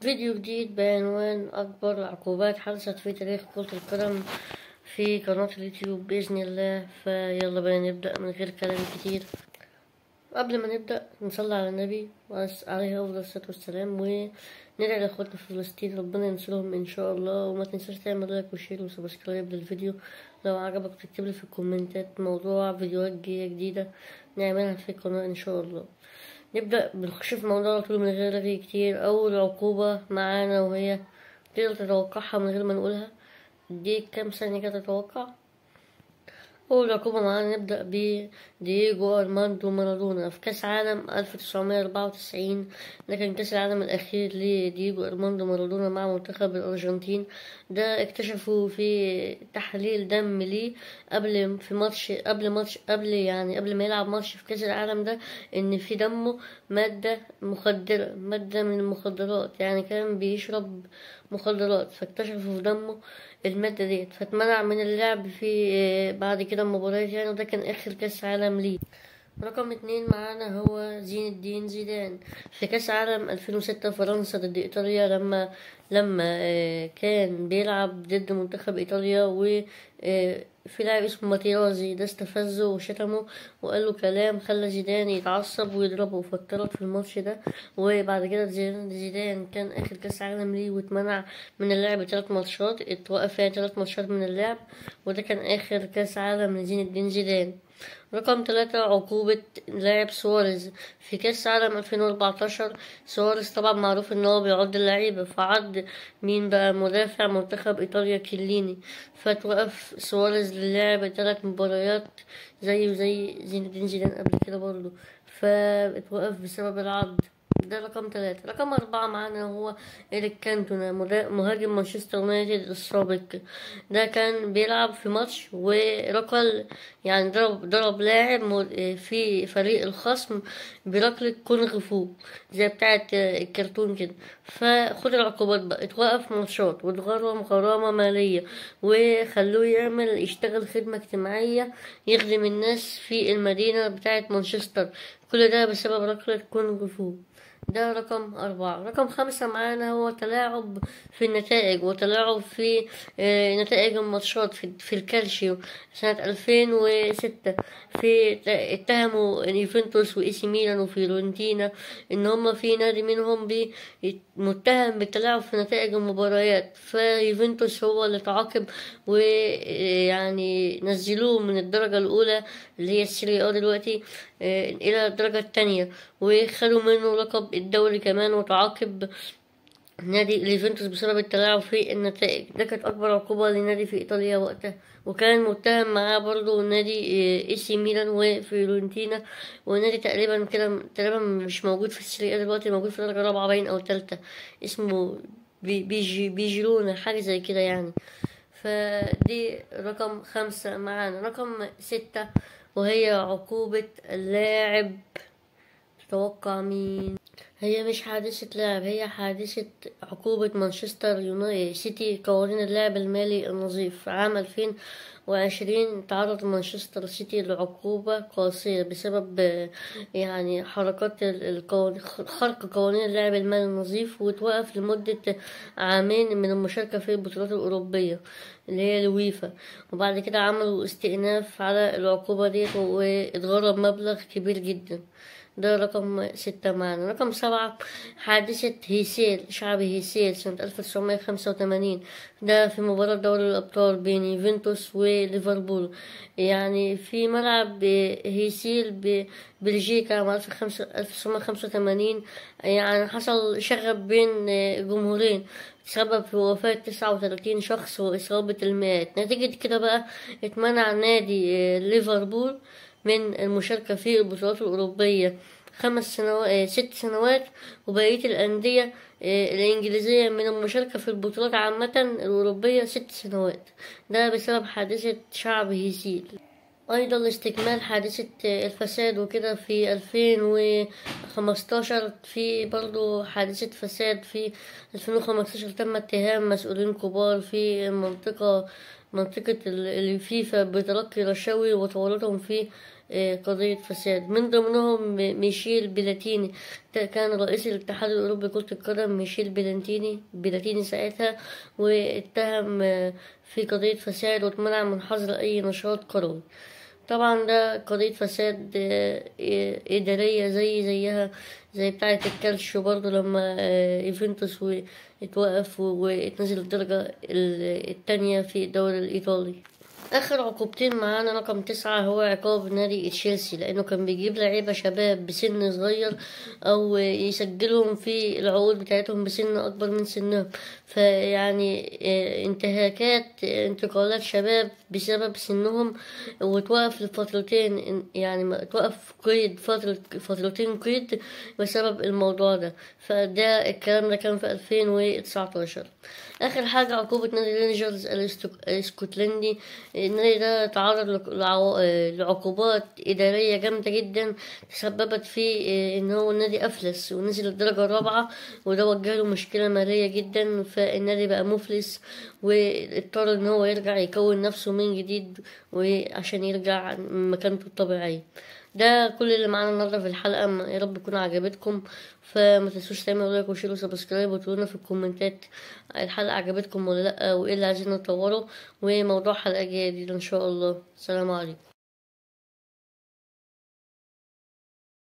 فيديو جديد بعنوان أكبر عقوبات حدثت في تاريخ كرة القدم في قناة اليوتيوب بإذن الله. فيلا بقى نبدأ من غير كلام كتير. قبل ما نبدأ نصلي على النبي عليه أفضل الصلاة والسلام، وندعي لإخواتنا في فلسطين ربنا ينصرهم إن شاء الله. وما تنساش تعمل لايك وشير وسبسكرايب للفيديو لو عجبك، تكتبلي في الكومنتات موضوع فيديوهات جديدة نعملها في القناة إن شاء الله. نبدأ بنخش في موضوع على طول من غير رغي كتير. أول عقوبة معانا وهي تقدر تتوقعها من غير ما نقولها، اديك كام ثانية كده تتوقع. أول عقوبة معانا نبدأ بدييجو أرماندو مارادونا في كأس عالم 1994. ده كان كأس العالم الأخير لدييجو أرماندو مارادونا مع منتخب الأرجنتين. ده اكتشفوا في تحليل دم ليه قبل ما يلعب ماتش في كأس العالم ده إن في دمه مادة مخدرة، مادة من المخدرات، يعني كان بيشرب مخدرات، فاكتشفوا في دمه المادة ديت، فاتمنع من اللعب في بعد كده المباريات يعني. وده كان آخر كأس عالم ليه. رقم 2 معانا هو زين الدين زيدان في كأس عالم 2006 فرنسا ضد إيطاليا، لما كان بيلعب ضد منتخب إيطاليا، و في لاعب اسمه ماتيرازي ده استفزه وشتمه وقال له كلام خلى زيدان يتعصب ويضربه، فاتطرد في الماتش ده. وبعد كده زيدان كان آخر كأس عالم ليه واتمنع من اللعب 3 ماتشات، اتوقف يعني 3 ماتشات من اللعب، وده كان آخر كأس عالم لزين الدين زيدان. رقم 3 عقوبة لاعب سواريز في كأس عالم 2014. سواريز طبعا معروف ان هو بيعض اللعيبة، فعض مين بقى؟ مدافع منتخب ايطاليا كيليني، فتوقف سواريز للعب 3 مباريات زيه زي زين الدين زيدان قبل كده برضه، فاتوقف بسبب العض. ده رقم 3. رقم 4 معانا هو إيريك كانتونا مهاجم مانشستر يونايتد السابق. ده كان بيلعب في ماتش وركل، يعني ضرب لاعب في فريق الخصم بركلة كونغ فو زي بتاعة الكرتون كده. فخد العقوبات بقى، اتوقف ماتشات واتغرم غرامة مالية وخلوه يشتغل خدمة اجتماعية يخدم الناس في المدينة بتاعة مانشستر، كل ده بسبب ركلة كونغ فو. ده رقم 4. رقم 5 معانا هو تلاعب في النتائج وتلاعب في نتائج الماتشات في الكالشيو سنة 2006. اتهموا يوفنتوس وإي سي ميلان وفيورنتينا ان هما في نادي منهم متهم بالتلاعب في نتائج المباريات، فيوفنتوس هو اللي تعاقب ويعني نزلوه من الدرجة الأولى اللي هي السيريا دلوقتي إلى الدرجة التانية، وخدوا منه لقب الدوري كمان، وتعاقب نادي اليوفنتوس بسبب التلاعب في النتائج. ده كانت أكبر عقوبة لنادي في إيطاليا وقتها. وكان متهم معاه برضو نادي إي سي ميلان وفيورنتينا، ونادي تقريبا مش موجود في السيريا دلوقتي، موجود في درجة رابعة باين أو تالتة، اسمه بيجيرونا حاجة زي كده يعني. فدي رقم 5 معانا. رقم 6 وهي عقوبة اللاعب، تتوقع مين؟ هي مش حادثة لاعب، هي حادثة عقوبة مانشستر يونايتد سيتي قوانين اللعب المالي النظيف. عام 2020 تعرض مانشستر سيتي لعقوبة قاسية بسبب يعني حركات خرق قوانين اللعب المالي النظيف، وتوقف لمدة 2 عام من المشاركة في البطولات الأوروبية اللي هي الويفا. وبعد كده عملوا استئناف على العقوبة ديت واتغرم مبلغ كبير جدا. ده رقم 6 معانا. رقم 7 حادثة شعب هيسيل سنة 1985. ده في مباراة دوري الأبطال بين يوفنتوس وليفربول، يعني في ملعب هيسيل ببلجيكا عام 1985. يعني حصل شغب بين جمهورين سبب في وفاة 39 شخص وإصابة المئات. نتيجة كده بقى اتمنع نادي ليفربول من المشاركة في البطولات الأوروبية 6 سنوات، وبقية الأندية الإنجليزية من المشاركة في البطولات عامة الأوروبية 6 سنوات. ده بسبب حادثة شعب هيسيل. أيضا استكمال حادثة الفساد وكده في 2015، في برضو حادثة فساد في 2015 تم اتهام مسؤولين كبار في منطقة الفيفا بتلقي رشاوي وتورطهم في قضية فساد. من ضمنهم ميشيل بلاتيني، ده كان رئيس الاتحاد الأوروبي لكرة القدم. ميشيل بلاتيني ساعتها، واتهم في قضية فساد، واتمنع من حظر أي نشاط كروي. طبعا ده قضية فساد إدارية زيها زي بتاعة الكالشيو برضه، لما يوفنتوس اتوقف واتنزل الدرجة التانية في الدوري الإيطالي. آخر عقوبتين معانا، رقم 9 هو عقاب نادي تشيلسي، لأنه كان بيجيب لعيبة شباب بسن صغير أو يسجلهم في العقود بتاعتهم بسن أكبر من سنهم، فيعني انتهاكات انتقالات شباب بسبب سنهم، وتوقف لفترتين، يعني توقف قيد فترتين قيد بسبب الموضوع ده. فده الكلام ده كان في 2019. آخر حاجة عقوبة نادي رينجرز الاسكتلندي. النادي ده تعرض لعقوبات إدارية جامدة جدا، تسببت في إن هو النادي أفلس ونزل الدرجة الرابعة، وده وجه له مشكلة مالية جدا، فالنادي بقى مفلس، واضطر إن هو يرجع يكون نفسه من جديد وعشان يرجع مكانته الطبيعية. ده كل اللي معانا النهارده في الحلقة، يا رب تكون عجبتكم. فما تنسوش تعملوا لايك وشير وسبسكرايب، وتقولوا في الكومنتات الحلقة عجبتكم ولا لأ، وايه اللي عايزين نطوره، وموضوع حلقة جديدة ان شاء الله. السلام عليكم.